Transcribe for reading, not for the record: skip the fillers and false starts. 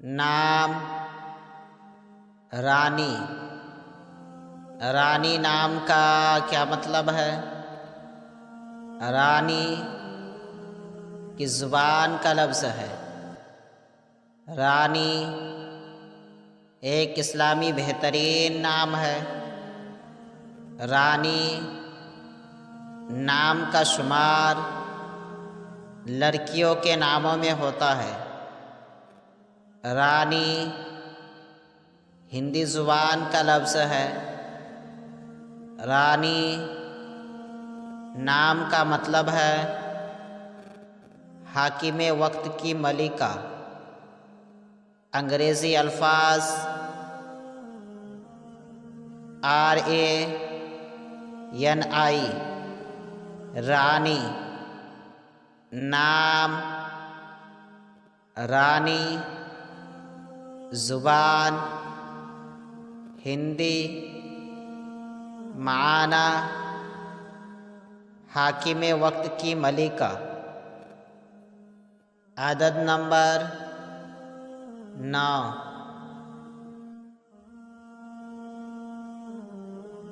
नाम रानी। रानी नाम का क्या मतलब है? रानी की ज़ुबान का लफ्ज़ है। रानी एक इस्लामी बेहतरीन नाम है। रानी नाम का शुमार लड़कियों के नामों में होता है। रानी हिंदी ज़ुबान का लफ्ज़ है। रानी नाम का मतलब है हाकिम वक्त की मलिका। अंग्रेज़ी अल्फाज RANI रानी, नाम, रानी, ज़ुबान, हिंदी, माना, हाकिम वक्त की मलिका। आदद नंबर 9।